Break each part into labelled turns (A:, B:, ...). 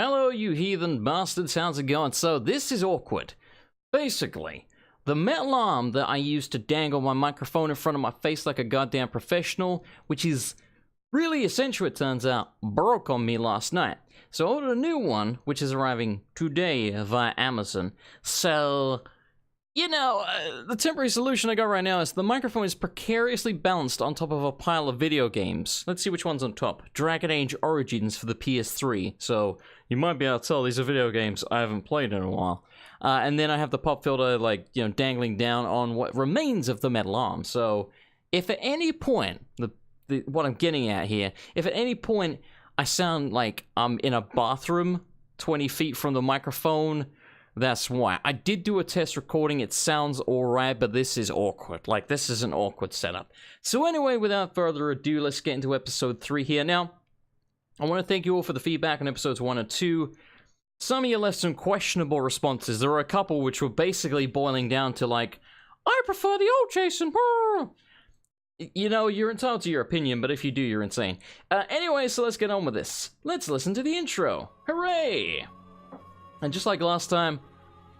A: Hello, you heathen bastards, how's it going? So, this is awkward. Basically, the metal arm that I used to dangle my microphone in front of my face like a goddamn professional, which is really essential, it turns out, broke on me last night. So I ordered a new one, which is arriving today via Amazon. So, you know, the temporary solution I got right now is the microphone is precariously balanced on top of a pile of video games. Let's see which one's on top. Dragon Age Origins for the PS3. So, you might be able to tell these are video games I haven't played in a while. And then I have the pop filter, like, you know, dangling down on what remains of the metal arm. So, if at any point, what I'm getting at here, if at any point I sound like I'm in a bathroom 20 feet from the microphone, that's why. I did do a test recording, it sounds alright, but this is awkward. Like, this is an awkward setup. So anyway, without further ado, let's get into episode 3 here. Now, I want to thank you all for the feedback on episodes 1 and 2. Some of you left some questionable responses. There were a couple which were basically boiling down to like, I prefer the old Jason. You know, you're entitled to your opinion, but if you do, you're insane. Anyway, so let's get on with this. Let's listen to the intro. Hooray! And just like last time,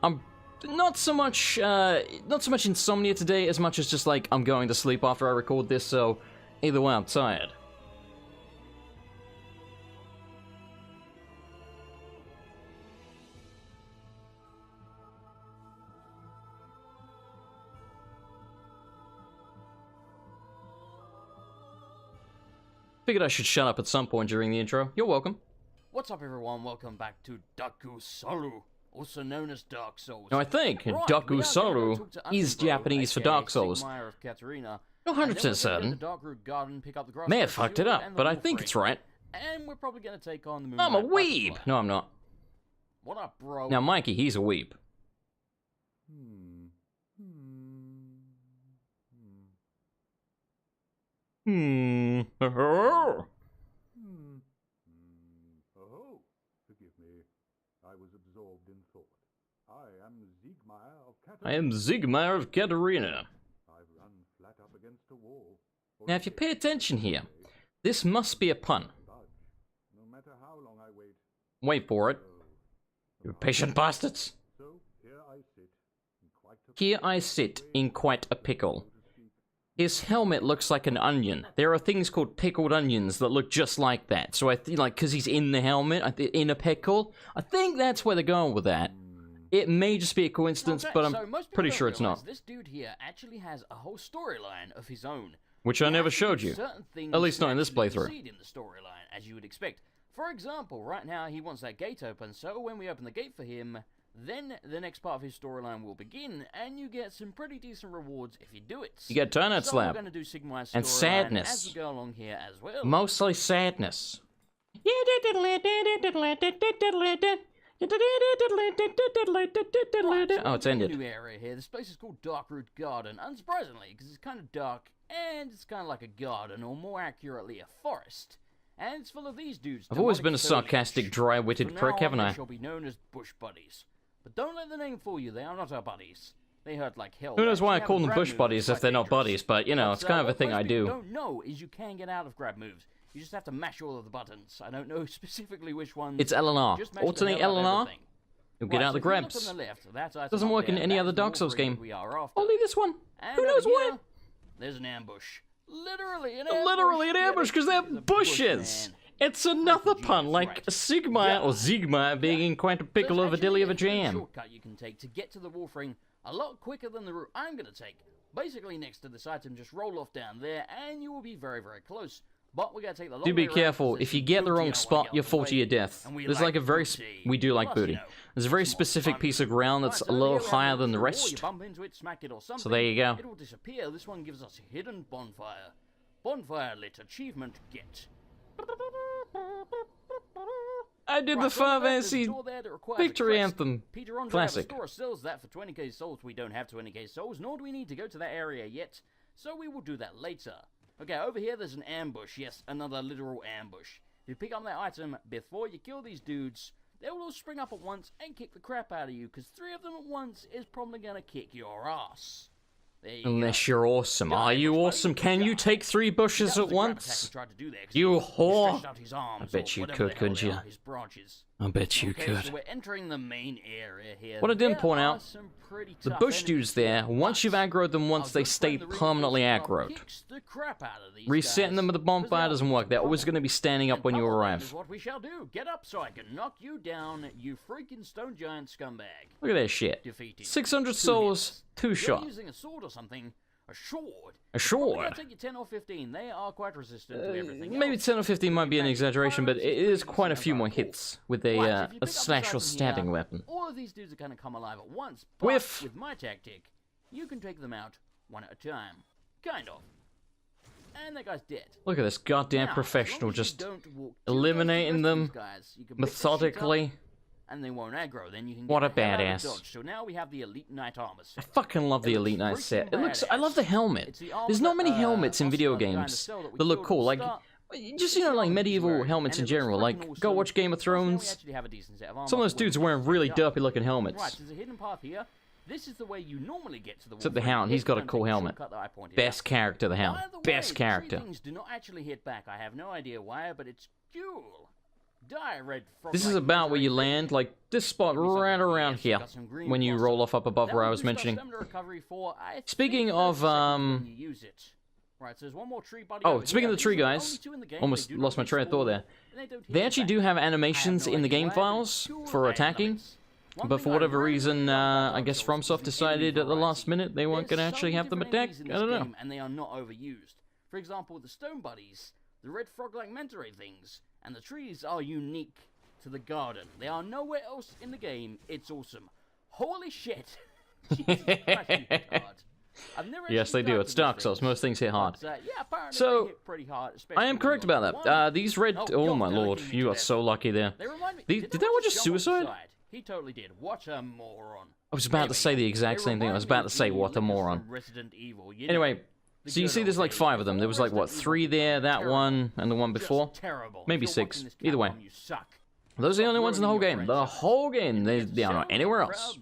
A: I'm not so much insomnia today as much as just like I'm going to sleep after I record this, so either way I'm tired. Figured I should shut up at some point during the intro. You're welcome.
B: What's up, everyone? Welcome back to Daku-Soru, also known as Dark Souls.
A: Now, I think Daku-Soru is Japanese for Dark Souls.
B: Siegmeyer of Catarina.
A: Not 100% certain. May have fucked it up, but I think it's right.
B: And we're probably going to take on the Moonlight
A: I'm a weeb!
B: Butterfly.
A: No, I'm not.
B: What up, bro?
A: Now, Mikey, he's a weeb.
C: Oh, forgive me. I was absorbed in thought. I am Siegmeyer of Catarina.
A: I am Siegmeyer of Catarina.
C: I've run flat up against a wall.
A: Now, if you pay attention here, this must be a pun.
C: No matter how long I wait.
A: Wait for it. You patient bastards.
C: So here I sit in quite a
A: Here I sit in quite a pickle. His helmet looks like an onion. There are things called pickled onions that look just like that. So I think, like, because he's in the helmet, in a pickle, I think that's where they're going with that. It may just be a coincidence, but I'm pretty sure it's not.
B: This dude here actually has a whole storyline of his own.
A: Which I never showed you. At least not in this playthrough.
B: In the storyline, as you would expect. For example, right now he wants that gate open, so when we open the gate for him, then the next part of his storyline will begin, and you get some pretty decent rewards if you do it.
A: You get Donut
B: So
A: Slap.
B: we're going to do Siegmeyer's
A: And
B: storyline
A: sadness.
B: as we go along here as well.
A: Mostly sadness. Oh, it's ended.
B: New area here. This place is called Darkroot Garden, unsurprisingly, because it's kind of dark and it's kind of like a garden, or more accurately, a forest. And it's full of these dudes.
A: I've always been a
B: demonic
A: sarcastic,
B: foliage.
A: dry-witted
B: From
A: prick,
B: now on,
A: haven't
B: they
A: I?
B: shall be known as bush buddies. But don't let the name fool you. They are not our buddies. They hurt like hell.
A: Who knows why I
B: They
A: call
B: have
A: them
B: grab
A: bush
B: moves
A: buddies if
B: quite
A: they're not
B: dangerous.
A: buddies, but, you know, it's kind of a
B: what
A: thing
B: most
A: I
B: people
A: do.
B: don't know is you can get out of grab moves. You just have to mash all of the buttons. I don't know specifically which ones.
A: It's LNR.
B: Just mash the
A: Alternate
B: hell out of
A: LNR.
B: everything.
A: You'll get
B: Right,
A: out the
B: so if you look
A: grabs.
B: on the left, that's item
A: Doesn't
B: up
A: work in
B: there.
A: any
B: That
A: other
B: is the
A: Dark Souls
B: Wolverine
A: game.
B: we are after.
A: Only this one.
B: And
A: Who knows
B: over
A: why?
B: here, there's an ambush. Literally an ambush.
A: Literally an
B: Yeah,
A: ambush because
B: there's
A: they're
B: a bush,
A: bushes.
B: man.
A: It's another
B: Freaking
A: pun,
B: genius,
A: like
B: right.
A: Siegmeyer or Siegmeyer being in quite a pickle
B: There's
A: of a dilly of a
B: actually
A: jam.
B: shortcut you can take to get to the wolf ring a lot quicker than the route I'm going to take. Basically, next to this item, just roll off down there, and you will be very, very close. But we're going to take the long
A: Do be
B: way around
A: careful.
B: because
A: If you
B: there's
A: get
B: some
A: the
B: booty
A: wrong
B: I don't
A: spot,
B: wanna get
A: you're
B: out of the
A: fall to your
B: way.
A: death.
B: And we
A: There's
B: like
A: like a very...
B: booty.
A: We do like
B: Plus,
A: booty.
B: you know,
A: There's a very
B: some more
A: specific
B: fun.
A: piece of ground that's
B: Right,
A: a
B: so
A: little
B: here we
A: higher
B: have
A: than the
B: wall,
A: rest.
B: You bump into it, smack it or something.
A: So there you go.
B: It will disappear. This one gives us a hidden bonfire. Bonfire lit. Achievement get.
A: I did the
B: Right,
A: Final
B: on left, there's a
A: Fantasy
B: door there that requires a
A: Victory
B: quest.
A: Anthem
B: Peter Andre
A: Classic.
B: The store sells that for 20k souls. We don't have 20k souls, nor do we need to go to that area yet, so we will do that later. Okay, over here there's an ambush. Yes, another literal ambush. If you pick up that item before you kill these dudes, they will all spring up at once and kick the crap out of you, because 3 of them at once is probably going to kick your ass. There you
A: Unless
B: go.
A: you're awesome. Are you awesome? Can you take 3 bushes
B: That
A: at
B: was a grab
A: once?
B: attack he tried to do there, 'cause
A: You
B: he
A: whore.
B: stretched out his arms,
A: I bet
B: or
A: you
B: whatever
A: could,
B: the hell
A: couldn't
B: they
A: you?
B: are, his branches.
A: I bet you
B: Okay,
A: could.
B: so we're entering the main area here.
A: What I didn't
B: There
A: point
B: are
A: out,
B: some pretty
A: the
B: tough
A: bush
B: enemies
A: dudes there,
B: here,
A: once you've
B: but
A: aggroed them once,
B: our
A: they
B: good
A: stay
B: friend the
A: permanently
B: reinforcement
A: aggroed.
B: kicks the crap out of these
A: Resetting
B: guys,
A: them with a bonfire
B: 'cause they
A: doesn't
B: are
A: work. They're always
B: trouble.
A: going to be standing up
B: And
A: when you
B: pummel them
A: arrive.
B: is what we shall do. Get up so I can knock you down, you freaking stone giant scumbag.
A: Look at that shit.
B: Defeated.
A: 600
B: Two
A: souls,
B: hits.
A: 2
B: You're
A: shot.
B: using a sword or something. A sword.
A: A
B: It's probably
A: sword.
B: gonna take you 10 or 15. They are quite resistant to everything
A: Maybe
B: else.
A: 10 or 15 might be an
B: Magic
A: exaggeration, but it
B: firearms
A: is
B: pretty
A: quite a
B: decent
A: few
B: as
A: more
B: I recall.
A: hits with
B: Right, so if you
A: a
B: pick up
A: slash
B: this
A: or
B: item
A: stabbing
B: here,
A: weapon.
B: all of these dudes are going to come alive at once, but
A: Whiff.
B: with my tactic, you can take them out one at a time. Kind of. And that guy's dead.
A: Look at this goddamn
B: Now,
A: professional
B: as long as you
A: just
B: don't walk too
A: eliminating
B: close to the rest
A: them
B: of these guys, you can pick the shit up
A: methodically.
B: and they won't aggro. Then you can
A: What
B: get
A: a
B: the hell out of
A: badass.
B: dodge. So now we have the Elite Knight armor
A: I
B: set.
A: fucking love the
B: It
A: Elite Knight
B: looks
A: set. It
B: freaking
A: looks. I love the
B: badass.
A: helmet.
B: It's the armor
A: There's not
B: that,
A: many helmets in
B: Oscar
A: video
B: tried to
A: games
B: sell that we
A: that look
B: killed
A: cool.
B: at the
A: Like,
B: start.
A: just, you know, like medieval helmets in general. Like, go watch Game of Thrones. Some of those dudes are wearing really derpy looking
B: Right,
A: helmets.
B: there's a hidden path here. This is the way you normally get to the
A: Except the
B: Wolfram
A: Hound,
B: if
A: he's
B: you
A: got a
B: don't
A: cool
B: take the
A: helmet.
B: shortcut that I pointed
A: Best
B: out.
A: character, the Hound.
B: By the way,
A: Best
B: the
A: character.
B: tree things do not actually hit back. I have no idea why, but it's cool. Die, red frog.
A: This is about where you land, like this spot right around here, when you roll off up above where I was mentioning. Speaking of,
B: Right, so there's one more tree buddy
A: Oh,
B: over
A: speaking
B: here.
A: of the tree
B: These are the
A: guys,
B: only two in the game.
A: almost
B: They do
A: lost
B: not
A: my train of thought
B: respawn,
A: there.
B: and they don't hit
A: They
B: you
A: actually
B: back.
A: do have
B: I have
A: animations
B: no
A: in the
B: idea
A: game
B: why, but
A: files
B: it's cool
A: for attacking,
B: elements. One
A: but
B: thing
A: for
B: I
A: whatever
B: really
A: reason,
B: love about
A: I
B: Dark
A: guess
B: Souls
A: FromSoft
B: is the
A: decided
B: enemy
A: at the last
B: variety.
A: minute they weren't
B: There's
A: going to
B: so
A: actually
B: many
A: have them
B: different
A: attack.
B: enemies in
A: I
B: this
A: don't know.
B: game, and they are not overused. For example, the stone buddies, the red frog-like manta ray things, and the trees are unique to the garden. They are nowhere else in the game. It's awesome. Holy shit! Jesus Christ, you hit hard. I've never
A: Yes, they
B: actually
A: do.
B: done
A: It's
B: these
A: Dark Souls.
B: things,
A: Most things hit hard.
B: but, yeah, apparently
A: So,
B: they hit pretty hard,
A: I
B: especially
A: am
B: when
A: correct
B: you're
A: about
B: on
A: that.
B: one.
A: These red...
B: Oh,
A: Oh
B: God,
A: my
B: they're
A: lord,
B: licking me
A: you
B: to
A: got
B: death.
A: so lucky there.
B: They remind me.
A: Did
B: Did
A: that one
B: just
A: just
B: jump off the
A: suicide?
B: side? He totally did. What a moron.
A: I was about to say the exact same thing. I was about to say, what a moron. Anyway, so you see there's like 5 of them. There was like, what, 3 there, that one, and the one before? Maybe 6. Either way. Those are the only ones in the whole game. The whole game. They are not anywhere else.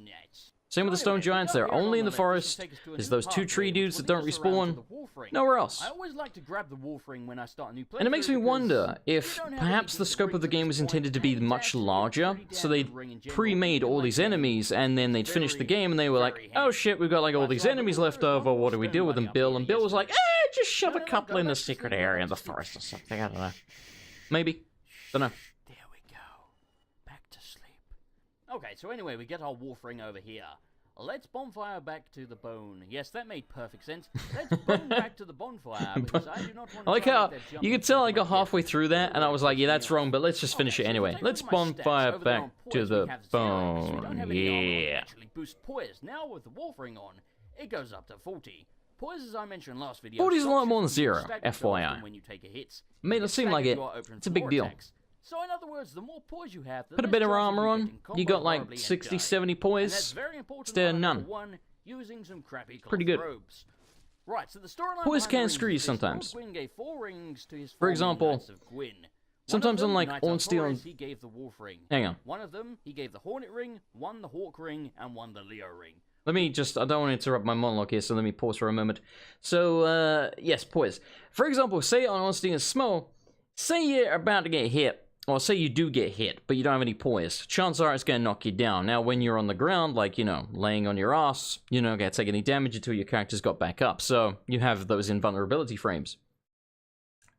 A: Same with the stone giants. They're only in the forest. There's those 2 tree dudes that don't respawn. Nowhere else.
B: I always like to grab the wolf ring when I start a new playthrough.
A: And it makes me
B: because
A: wonder if
B: you don't have
A: perhaps
B: any
A: the scope of the
B: rings
A: game
B: at
A: was
B: this
A: intended to
B: point,
A: be
B: and it's
A: much
B: actually a
A: larger,
B: pretty
A: so
B: damn
A: they
B: good ring in general,
A: pre-made
B: even
A: all
B: like
A: these
B: the
A: enemies, and then they'd finish the
B: very,
A: game, and they were like,
B: very
A: oh
B: handy.
A: shit, we've got like all
B: Right,
A: these
B: so
A: enemies
B: there's
A: left
B: one
A: over,
B: more
A: what do we
B: stone
A: do with
B: buddy
A: them,
B: up
A: Bill?
B: here
A: And Bill was like,
B: yesterday.
A: just shove a
B: No,
A: couple
B: go
A: in the
B: back to
A: secret
B: sleep,
A: area
B: go
A: in the
B: back to sleep.
A: forest or something, I don't know. Maybe. Don't know.
B: There we go. Back to sleep. Okay, so anyway, we get our wolf ring over here. Let's bonfire back to the bone. Yes, that made perfect sense. Let's bone back to the bonfire, because I do not want
A: I like
B: to
A: how,
B: make that jump
A: you could tell I
B: into
A: got
B: my
A: halfway
B: death.
A: through that, and I was like, yeah, that's wrong, but let's just finish it
B: Okay, so
A: anyway.
B: take a
A: Let's
B: look at my stats.
A: bonfire
B: Over there on
A: back
B: Poise,
A: to
B: we
A: the
B: have 0, because we don't
A: bone,
B: have any armor that
A: yeah.
B: actually boost Poise. Now with the wolf ring on, it goes up to 40. Poise, as I mentioned in last video,
A: 40 is a lot
B: stops
A: more
B: you
A: than
B: from
A: 0,
B: staggered so
A: FYI.
B: often when you take a hit.
A: Made
B: You
A: it
B: get
A: seem like
B: staggered,
A: it.
B: you are open
A: It's a
B: for
A: big
B: more
A: deal.
B: attacks. So in other words, the more Poise you have, the
A: Put a
B: less
A: bit of
B: chance
A: armor
B: you
A: on,
B: getting
A: you
B: comboed
A: got like
B: horribly and
A: 60,
B: dying.
A: 70
B: And that's
A: poise.
B: very important
A: Instead of
B: to
A: none.
B: 1, using some crappy cloth
A: Pretty good.
B: robes. Right, so the storyline
A: Poise
B: behind
A: can
B: the rings
A: screw you
B: is this. Lord
A: sometimes.
B: Gwyn gave 4 rings to his
A: For
B: former
A: example,
B: Knights of Gwyn. One
A: sometimes
B: of them,
A: unlike
B: Knights of
A: Ornstein
B: Poise,
A: and-
B: he gave the wolf ring.
A: Hang on.
B: One of them, he gave the hornet ring, one the hawk ring, and one the Leo ring.
A: Let me just, I don't want to interrupt my monologue here, so let me pause for a moment. So, yes, poise. For example, say on Honesty and Small, say you're about to get hit, or say you do get hit, but you don't have any poise. Chances are it's going to knock you down. Now, when you're on the ground, like, you know, laying on your ass, you're not going to take any damage until your character's got back up. So, you have those invulnerability frames.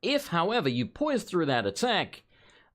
A: If, however, you poise through that attack,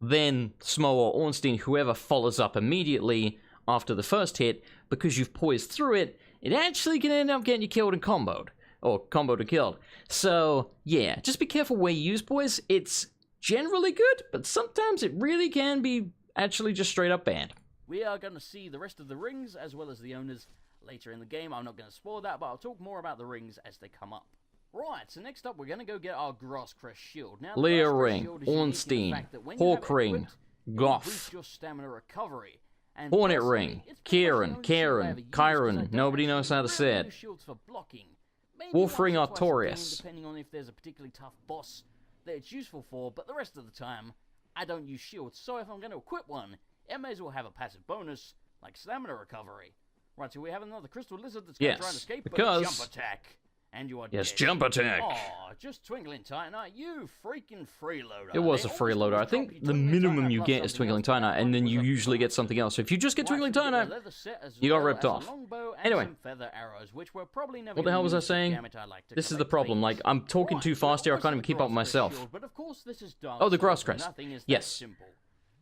A: then Smo or Ornstein, whoever follows up immediately after the first hit, because you've poised through it, it actually can end up getting you killed and comboed. Or comboed and killed. So, yeah, just be careful where you use poise. It's generally good, but sometimes it really can be actually just straight up bad.
B: We are going to see the rest of the rings, as well as the owners, later in the game. I'm not going to spoil that, but I'll talk more about the rings as they come up. Right, so next up, we're going to go get our Grasscrest Shield. Now, the
A: Leo
B: Grasscrest
A: Ring,
B: Shield is unique in the
A: Ornstein,
B: fact that when you have
A: Hawk
B: it
A: Ring,
B: equipped, it
A: Goth,
B: boosts your stamina recovery. And
A: Hornet
B: personally,
A: Ring,
B: it's pretty much the
A: Kieran,
B: only shield I ever
A: Karen,
B: use, 'cause I
A: Kyron,
B: don't
A: nobody knows
B: actually
A: how to say
B: really
A: it.
B: use shields for blocking. Maybe
A: Wolf
B: once
A: Ring
B: or twice a game,
A: Artorias.
B: depending on if there's a particularly tough boss that it's useful for, but the rest of the time, I don't use shields, so if I'm going to equip one, it may as well have a passive bonus, like stamina recovery. Right, so we have another crystal lizard that's going to try and
A: Yes,
B: escape, but
A: because
B: jump attack. And you are
A: Yes,
B: dead.
A: jump attack.
B: Oh, just Twinkling Titanite, you freaking freeloader.
A: It was
B: They
A: a
B: always
A: freeloader. I
B: drop
A: think
B: you
A: the
B: Twinkling
A: minimum
B: Titanite
A: you
B: plus
A: get is
B: something
A: Twinkling
B: else, but that
A: Titanite, and
B: one
A: then
B: was
A: you
B: a
A: usually get
B: bust.
A: something else. So if you just get
B: Right,
A: Twinkling
B: so we get a
A: Titanite,
B: leather set as
A: you got
B: well
A: ripped
B: as a
A: off.
B: longbow and
A: Anyway.
B: some feather arrows, which we're probably never
A: What the hell
B: gonna
A: was I
B: use,
A: saying?
B: damn it, I like to
A: This is the
B: collect
A: problem.
B: things.
A: Like, I'm talking too
B: Right,
A: fast here. I
B: we're
A: can't even
B: almost
A: keep up with
B: at the grass
A: myself.
B: shield, but of course this is Dark
A: Oh, the
B: Souls,
A: grass
B: and
A: crest.
B: nothing is that
A: Yes.
B: simple.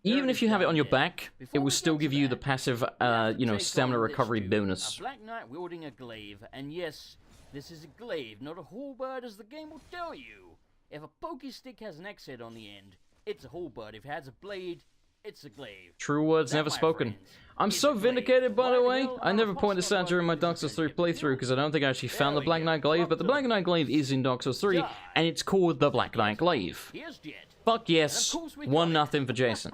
A: Even
B: There
A: if you
B: is
A: have it on your
B: down there.
A: back, it
B: Before
A: will
B: we
A: still
B: get
A: give
B: to
A: you the
B: that,
A: passive,
B: we have to
A: you know,
B: take
A: stamina
B: on this
A: recovery
B: dude,
A: bonus.
B: A Black Knight wielding a glaive, and yes, this is a glaive, not a halberd, as the game will tell you. If a pokey stick has an X head on the end, it's a halberd. If it has a blade, it's a glaive.
A: True words
B: That,
A: never
B: my
A: spoken.
B: friends,
A: I'm
B: is
A: so
B: a glaive.
A: vindicated, by
B: Why
A: the
B: the
A: way.
B: hell
A: I
B: are
A: never
B: a
A: pointed this out during my
B: postcard
A: Dark Souls 3
B: going to
A: playthrough because I don't think I actually found the
B: we
A: Black
B: go.
A: Knight Glaive, but the
B: Club
A: Black Knight Glaive is in Dark Souls 3,
B: Die.
A: and it's called the Black Knight Glaive.
B: He is dead.
A: Fuck yes,
B: And of course we got
A: 1-0 for Jason.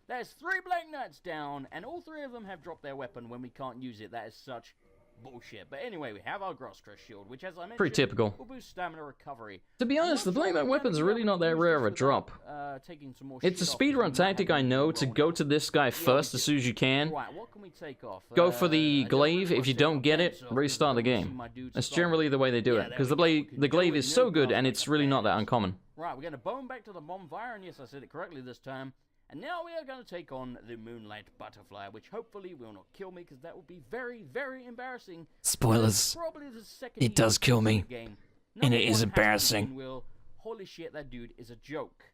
B: There's 3 Black Knights down, and all 3 of them have dropped their weapon when we can't use it. That is such bullshit. But anyway, we have our Grass Crest Shield, which, as I mentioned,
A: Pretty typical.
B: will boost stamina recovery.
A: To be
B: I'm
A: honest,
B: not
A: the Black
B: sure
A: Knight
B: we're
A: weapons
B: gonna
A: are
B: be
A: really
B: able
A: not
B: to
A: that
B: use
A: rare of a
B: this
A: drop.
B: without, taking some more
A: It's a
B: shit off, 'cause we
A: speedrun
B: might
A: tactic,
B: have
A: I know, to
B: rolled
A: go
B: out.
A: to this guy first as soon as you can.
B: Right, what can we take off?
A: Go for the
B: I don't
A: glaive.
B: really
A: If you
B: wanna take
A: don't
B: my
A: get
B: pants
A: it,
B: off 'cause
A: restart
B: I
A: the
B: don't wanna see
A: game.
B: my dudes
A: That's
B: stop.
A: generally the way they do
B: Yeah,
A: it,
B: there
A: because
B: we
A: the
B: go. We can
A: glaive
B: do
A: is
B: it,
A: so
B: no
A: good,
B: gloves
A: and
B: make
A: it's
B: a
A: really not that
B: badass.
A: uncommon.
B: Right, we're going to bone back to the bonfire, and yes, I said it correctly this time. And now we are going to take on the Moonlight Butterfly, which hopefully will not kill me, because that would be very, very embarrassing.
A: Spoilers.
B: Probably the second
A: It does kill me.
B: game.
A: And it
B: Number
A: is
B: 1
A: embarrassing.
B: Will, holy shit, that dude is a joke.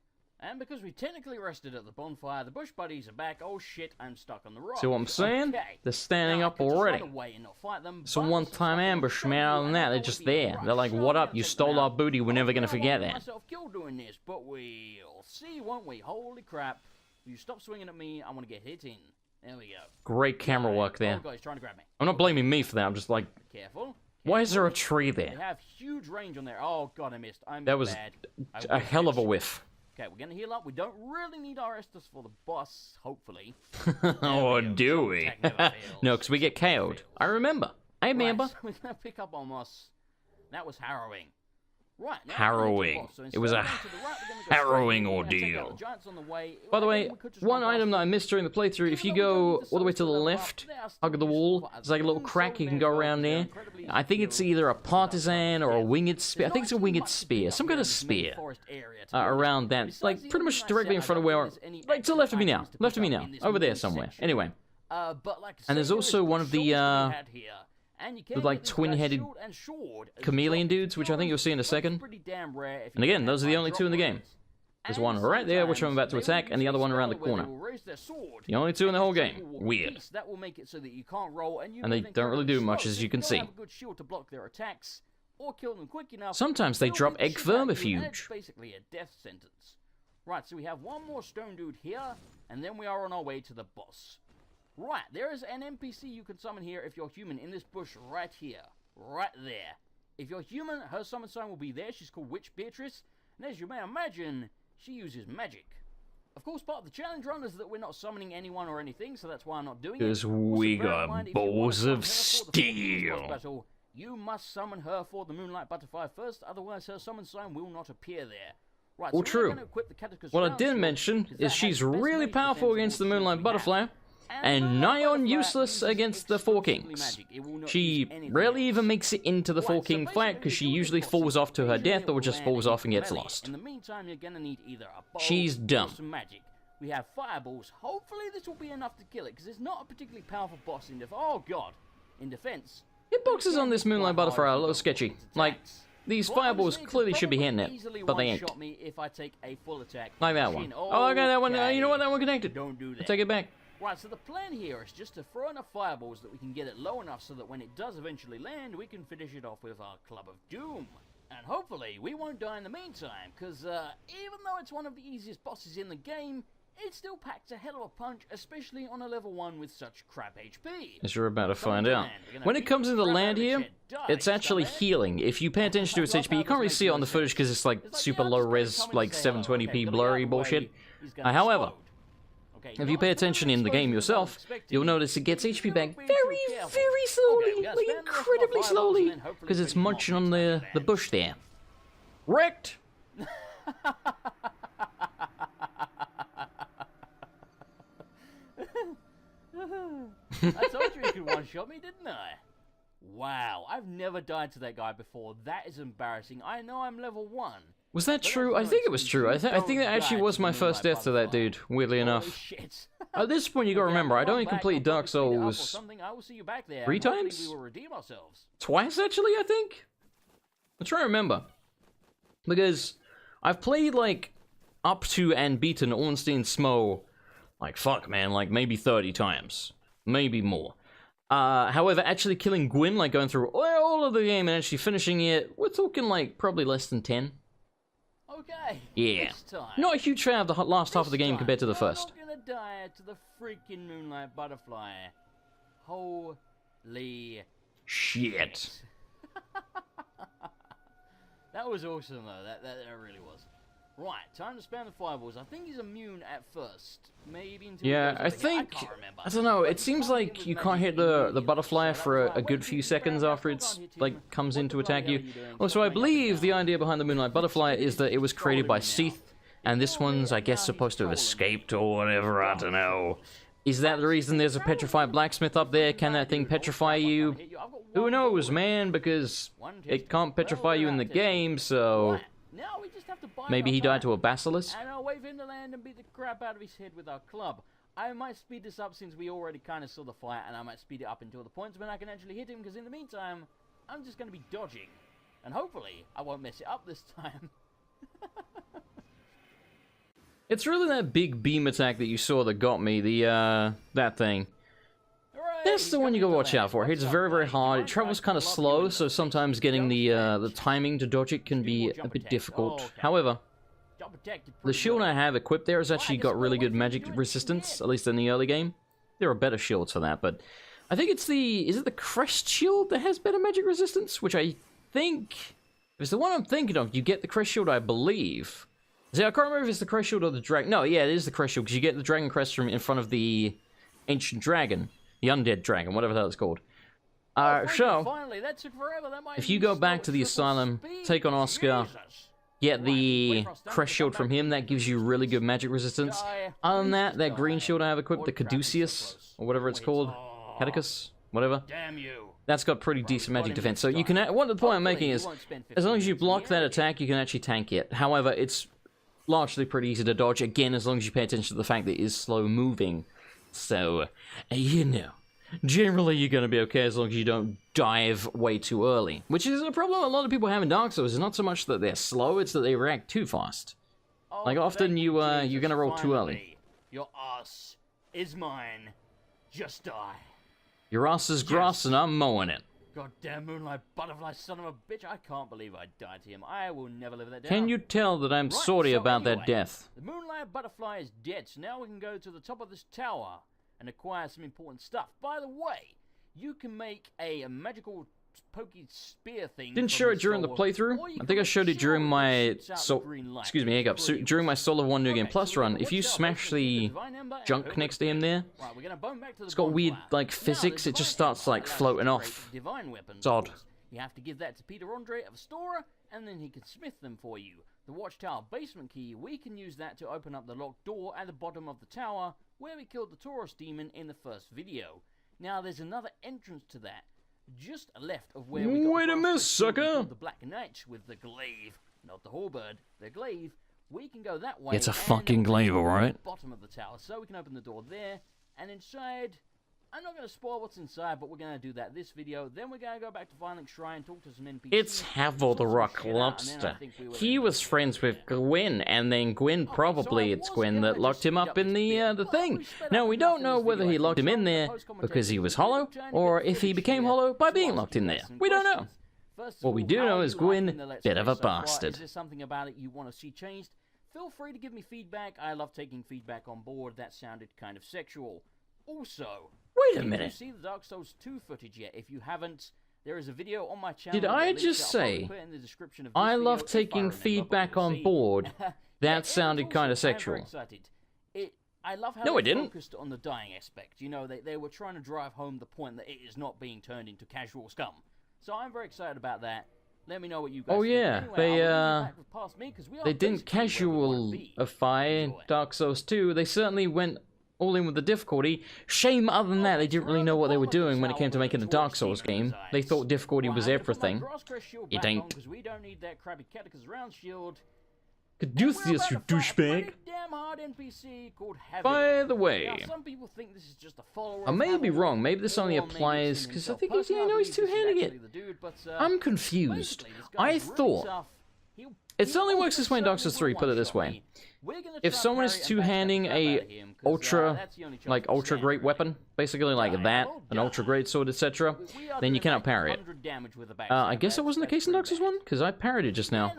B: And because we technically rested at the bonfire, the bush buddies are back. Oh shit, I'm stuck on the rock.
A: See what I'm saying?
B: Okay.
A: They're standing
B: Now, I
A: up
B: could just
A: already.
B: run away and not fight them,
A: It's a
B: but
A: one-time
B: since I
A: ambush,
B: feel
A: man.
B: so
A: Other than
B: good,
A: that,
B: I
A: they're
B: would
A: just
B: be
A: there.
B: right,
A: They're like,
B: so
A: what
B: I'm
A: up?
B: gonna
A: You
B: take them
A: stole our
B: out.
A: booty. We're never
B: I
A: gonna
B: don't
A: forget
B: want
A: that.
B: myself killed doing this, but we'll see, won't we? Holy crap. You stop swinging at me, I want to get hit in. There we go.
A: Great camera work there.
B: Oh god, he's trying to grab me.
A: I'm not blaming me for that. I'm just like,
B: Careful.
A: why is there a
B: Careful.
A: tree
B: They
A: there?
B: have huge range on there. Oh god, I missed. I'm
A: That was
B: bad. I
A: a
B: whiffed
A: hell of a
B: it.
A: whiff.
B: Okay, we're gonna heal up. We don't really need our Estus for the boss, hopefully.
A: Or
B: we go.
A: do
B: Some
A: we?
B: attack never fails.
A: No, because we get KO'd. I remember. I remember.
B: Right, so we're gonna pick up on moss. That was harrowing. Right, now
A: Harrowing. It was a harrowing ordeal. By the way, one item that I missed during the playthrough, if you go all the way to the left, hug the wall, there's like a little crack you can go around there. I think it's either a partisan or a winged spear. I think it's a winged spear, some kind of spear. Around that, like pretty much directly in front of where, like to the left of me now, over there somewhere. Anyway, and there's also one of the like twin-headed chameleon dudes, which I think you'll see in a second. And again, those are the only two in the game. There's one right there, which I'm about to attack, and the other one around the corner. The only two in the whole game. Weird. And they don't really do much, as you can see. Sometimes they drop egg vermifuge.
B: Basically a death sentence. Right, so we have one more stone dude here, and then we are on our way to the boss. Right, there is an NPC you can summon here if you're human in this bush right here. Right there. If you're human, her summon sign will be there. She's called Witch Beatrice, and as you may imagine, she uses magic. Of course, part of the challenge run is that we're not summoning anyone or anything, so that's why I'm not doing it.
A: Because we got balls of steel.
B: You must summon her for the Moonlight Butterfly first, otherwise her summon sign will not appear there. Right,
A: Well,
B: so
A: true.
B: we're gonna equip the Catechus
A: What I
B: Round
A: didn't
B: Sword,
A: mention
B: 'cause
A: is
B: that has
A: she's
B: the best
A: really
B: range
A: powerful
B: defense
A: against the
B: of all
A: Moonlight
B: we
A: Butterfly,
B: have.
A: and nigh on
B: Butterfly
A: useless
B: uses
A: against the Four
B: exclusively
A: Kings.
B: magic. It will not
A: She
B: use anything
A: rarely
B: else.
A: even makes it into the Four
B: Right, so
A: King fight, because she
B: basically
A: usually
B: what
A: falls off to her
B: usually
A: death
B: it
A: or
B: will
A: just
B: land
A: falls
B: in
A: off and
B: your
A: gets
B: belly.
A: lost.
B: In the meantime, you're gonna need either a bow
A: She's dumb.
B: or some magic. We have fireballs. Hopefully this will be enough to kill it, because it's not a particularly powerful boss in defense. Oh god, in defense.
A: Hitboxes on this Moonlight Butterfly are a little sketchy. Like, these fireballs clearly should be hitting it, but they ain't.
B: Me if I take a full attack.
A: Like that one. Oh, okay, that one. You know what? That one connected.
B: Don't do that.
A: I take it back.
B: Right, so the plan here is just to throw enough fireballs that we can get it low enough so that when it does eventually land, we can finish it off with our Club of Doom. And hopefully, we won't die in the meantime, because even though it's one of the easiest bosses in the game, it still packs a hell of a punch, especially on a level 1 with such crap HP.
A: As you're about to find out. When it comes into land here, it's actually healing. If you pay attention to its HP, you can't really see it on the footage because it's like super low res, like 720p blurry bullshit. However, if you pay attention in the game yourself, you'll notice it gets HP back very, very slowly, like incredibly slowly, because it's munching on the bush there. Wrecked!
B: I told you could one-shot me, didn't I? Wow, I've never died to that guy before. That is embarrassing. I know I'm level 1.
A: Was that
B: But
A: true?
B: that's
A: I
B: no
A: think it was
B: excuse.
A: true. I
B: You
A: think that
B: don't
A: actually
B: die
A: was
B: to
A: my
B: the
A: first
B: Moonlight
A: death to that
B: Butterfly.
A: dude, weirdly
B: Holy
A: enough.
B: shit.
A: At this point, you gotta
B: Okay,
A: remember,
B: I'm
A: I'd
B: gonna
A: only
B: run back.
A: completed
B: I'll
A: Dark
B: probably speed it up or
A: Souls
B: something. I will see you back there.
A: 3
B: and hopefully
A: times?
B: we will redeem ourselves.
A: Twice, actually, I think? I'm trying to remember. Because I've played, like, up to and beaten Ornstein Smo, like, fuck, man, like, maybe 30 times. Maybe more. However, actually killing Gwyn, like, going through all of the game and actually finishing it, we're talking, like, probably less than 10.
B: Okay.
A: Yeah.
B: This time.
A: Not a huge fan of the last half of the game
B: This
A: compared to the
B: time,
A: first.
B: You're not gonna die to the freaking Moonlight Butterfly. Holy
A: Shit.
B: That was awesome though. That really was. Right, time to spam the fireballs. I think he's immune at first. Maybe until
A: Yeah,
B: he
A: I
B: goes up again.
A: think,
B: I can't remember.
A: I don't know,
B: But
A: it seems like you can't hit the butterfly for a good few seconds after it's, like, comes in to attack you. Also, I believe the idea behind the Moonlight Butterfly is that it was created by Seath, and this one's, I guess, supposed to have escaped or whatever, I don't know. Is that the reason there's a petrified blacksmith up there? Can that thing petrify you? Who knows, man, because it can't petrify you in the game, so...
B: Now we just have to bide
A: Maybe
B: our
A: he died
B: time.
A: to a basilisk?
B: And I'll wave him to land and beat the crap out of his head with our club. I might speed this up since we already kind of saw the fight, and I might speed it up until the points when I can actually hit him, because in the meantime, I'm just going to be dodging. And hopefully, I won't mess it up this time.
A: It's really that big beam attack that you saw that got me, that thing. That's the one you gotta watch out for. It's very, very hard. It travels kind of slow, so sometimes getting the timing to dodge it can be a bit difficult. However, the shield I have equipped there has actually got really good magic resistance, at least in the early game. There are better shields for that, but I think it's is it the Crest shield that has better magic resistance? Which I think, if it's the one I'm thinking of, you get the Crest shield, I believe. See, I can't remember if it's the Crest shield or the Dragon. No, yeah, it is the Crest shield, because you get the Dragon Crest from in front of the Ancient Dragon. The Undead Dragon, whatever the hell it's called. So, if you go back to the Asylum, take on Oscar, get the Crest Shield from him, that gives you really good magic resistance. Other than that, that green shield I have equipped, the Caduceus, or whatever it's called, Catechus, whatever, that's got pretty decent magic defense. So you can, the point I'm making is, as long as you block that attack, you can actually tank it. However, it's largely pretty easy to dodge, again, as long as you pay attention to the fact that it is slow moving. So, you know, generally you're going to be okay as long as you don't dive way too early. Which is a problem a lot of people have in Dark Souls. It's not so much that they're slow, it's that they react too fast. Like, often you're going to roll too early.
B: Your ass is mine. Just die.
A: Your ass is grass and I'm mowing it.
B: Goddamn Moonlight Butterfly, son of a bitch. I can't believe I died to him. I will never live that down.
A: Can you tell that I'm sorry about that death?
B: The Moonlight Butterfly is dead, so now we can go to the top of this tower and acquire some important stuff. By the way, you can make a magical pokey spear thing.
A: Didn't show it during the playthrough. I think I showed it during my during my Soul of One New Game Plus run. If you smash the junk next to him there, it's got weird like physics. It just starts like floating off. It's odd.
B: You have to give that to Peter Andre of Astoria, and then he can smith them for you. The Watchtower basement key, we can use that to open up the locked door at the bottom of the tower, where we killed the Taurus demon in the first video. Now there's another entrance to that, just left of where we got
A: Wait a minute, sucker!
B: The Black Knight with the glaive, not the halberd, the glaive. We can go that way.
A: It's a fucking glaive, alright?
B: Bottom of the tower, so we can open the door there, and inside. I'm not going to spoil what's inside, but we're going to do that this video. Then we're going to go back to Violent Shrine, talk to some NPCs.
A: It's Havel the Rock Lobster. He was friends with Gwyn, and then Gwyn, probably it's Gwyn that locked him up in the thing. Now, we don't know whether he locked him in there because he was hollow, or if he became hollow by being locked in there. We don't know. What we do know is Gwyn, bit of a bastard.
B: Is there something about it you want to see changed? Feel free to give me feedback. I love taking feedback on board. That sounded kind of sexual. Also,
A: wait a minute.
B: Have you seen the Dark Souls 2 footage yet? If you haven't, there is a video on my channel.
A: Did I just say, I love taking feedback on board? That sounded kind of sexual.
B: I love how they focused on the dying aspect. You know, they were trying to drive home the point that it is not being turned into casual scum. So I'm very excited about that. Let me know what you guys think.
A: Yeah,
B: anyway,
A: they didn't casualify Dark Souls 2. They certainly went all in with the difficulty. Shame other than that, they didn't really know what they were doing when it came to making a Dark Souls game. They thought difficulty was everything. It ain't.
B: We don't need that crappy Catechus round shield.
A: Caduceus, you douchebag. By the way,
B: some people think this is just a follower.
A: I may be wrong. Maybe this only applies because I think he's, he's two-handing it. I'm confused. I thought it only works this way in Dark Souls 3. Put it this way: if someone is two-handing a ultra great weapon, basically like that, an ultra great sword, etc., then you cannot parry it. I guess that wasn't the case in Dark Souls 1 because I parried it just now.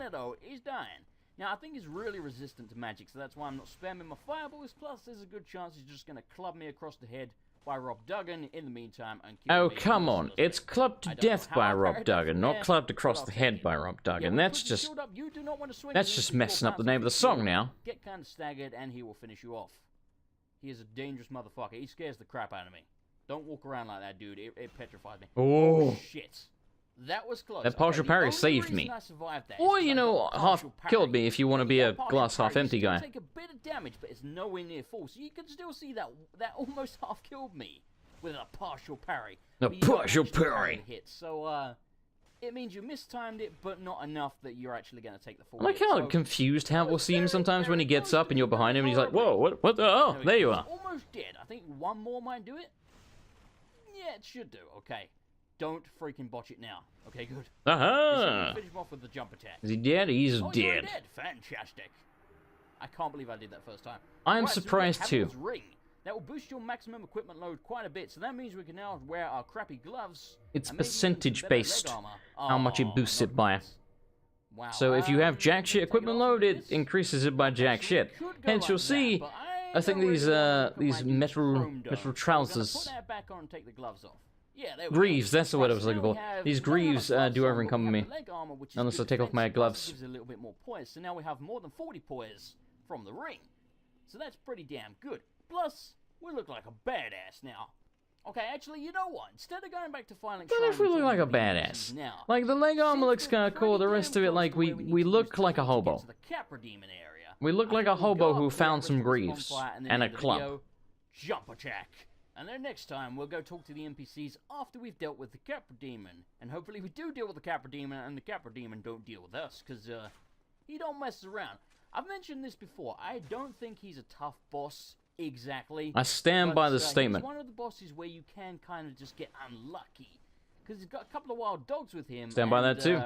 B: Now, I think he's really resistant to magic, so that's why I'm not spamming my fireballs, plus there's a good chance he's just going to club me across the head by Rob Duggan in the meantime and kill me.
A: Oh, come on. It's clubbed to death by Rob Duggan, not clubbed across the head by Rob Duggan. That's just messing up the name of the song now.
B: Get kind of staggered and he will finish you off. He is a dangerous motherfucker. He scares the crap out of me. Don't walk around like that, dude. It petrifies me.
A: Oh,
B: shit. That was close.
A: That partial parry saved me. Or, half killed me if you want to be a glass half empty guy.
B: Take a bit of damage, but it's nowhere near full. So you can still see that almost half killed me with a partial parry.
A: A partial parry.
B: So, it means you mistimed it, but not enough that you're actually going to take the full
A: I like how confused Hal will seem sometimes when he gets up and you're behind him and he's like, whoa, what the, oh, there you are.
B: Almost dead. I think one more might do it. Yeah, it should do. Okay. Don't freaking botch it now. Okay, good.
A: Aha!
B: Finish him off with the jump attack.
A: Is he dead? He's
B: dead.
A: dead.
B: Fantastic. I can't believe I did that first time.
A: I'm surprised too.
B: Ring. That will boost your maximum equipment load quite a bit, so that means we can now wear our crappy gloves.
A: It's percentage based, how much it boosts it by. Wow. So if you have jack shit equipment load, it increases it by jack shit. Hence you'll see, I think these metal trousers.
B: Put that back on and take the gloves off. Yeah,
A: greaves, that's the word I was looking for. These greaves do over-encumber me. Unless I take off my gloves.
B: Gives a little bit more poise, so now we have more than 40 poise from the ring. So that's pretty damn good. Plus, we look like a badass now. Okay, actually, you know what? Instead of going back to filing...
A: But if we look like a badass. Like, the leg armor looks kind of cool, the rest of it, like, we look like a hobo. We look like a hobo who found some greaves and a club.
B: Jump attack. And then next time, we'll go talk to the NPCs after we've dealt with the Capra Demon. And hopefully we do deal with the Capra Demon, and the Capra Demon don't deal with us, because, he don't mess around. I've mentioned this before. I don't think he's a tough boss, exactly.
A: I stand by the statement.
B: He's one of the bosses where you can kind of just get unlucky. Because he's got a couple of wild dogs with him.
A: Stand by that, too.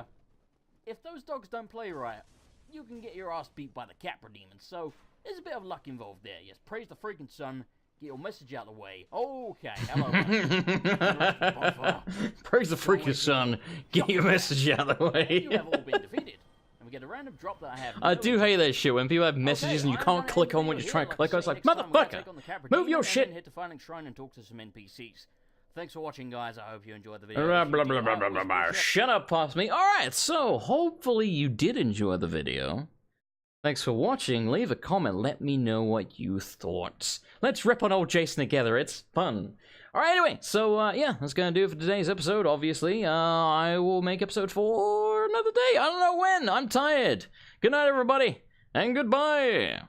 B: If those dogs don't play right, you can get your ass beat by the Capra Demon. So, there's a bit of luck involved there. Yes, praise the freaking sun. Get your message out of the way. Okay, hello.
A: Praise the freaking sun. Get your message out of the way.
B: You have all been defeated. And we get a random drop that I have.
A: I do hate that shit when people have messages and you can't click on what you're trying to click on. It's like, motherfucker, move your shit.
B: Hit the Filing Shrine and talk to some NPCs. Thanks for watching, guys. I hope you enjoyed the video.
A: Shut up, past me. Alright, so hopefully you did enjoy the video. Thanks for watching. Leave a comment. Let me know what you thought. Let's rip on old Jason together. It's fun. Alright, anyway. So, yeah. That's gonna do it for today's episode, obviously. I will make episode 4 another day. I don't know when. I'm tired. Good night, everybody. And goodbye.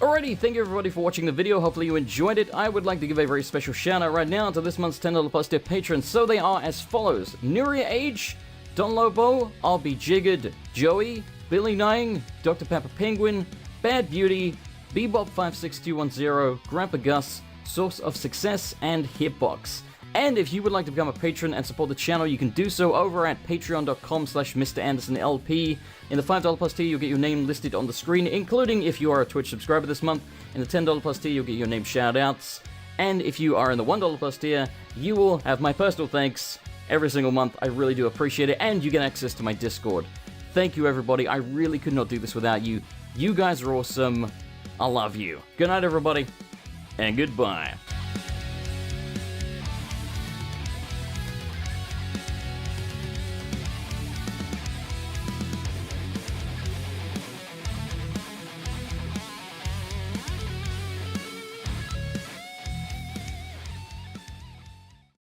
A: Alrighty, thank you everybody for watching the video. Hopefully you enjoyed it. I would like to give a very special shout out right now to this month's $10 plus tier patrons. So they are as follows. Nuria Age, Don Lobo, I'll Be Jiggered, Joey, Billy Nying, Dr. Pepper Penguin, Bad Beauty, Bebop56210, Grandpa Gus, Source of Success, and Hitbox. And if you would like to become a patron and support the channel, you can do so over at patreon.com/MrAndersonLP. In the $5 plus tier, you'll get your name listed on the screen, including if you are a Twitch subscriber this month. In the $10 plus tier, you'll get your name shout-outs. And if you are in the $1 plus tier, you will have my personal thanks every single month. I really do appreciate it, and you get access to my Discord. Thank you, everybody. I really could not do this without you. You guys are awesome. I love you. Good night, everybody, and goodbye.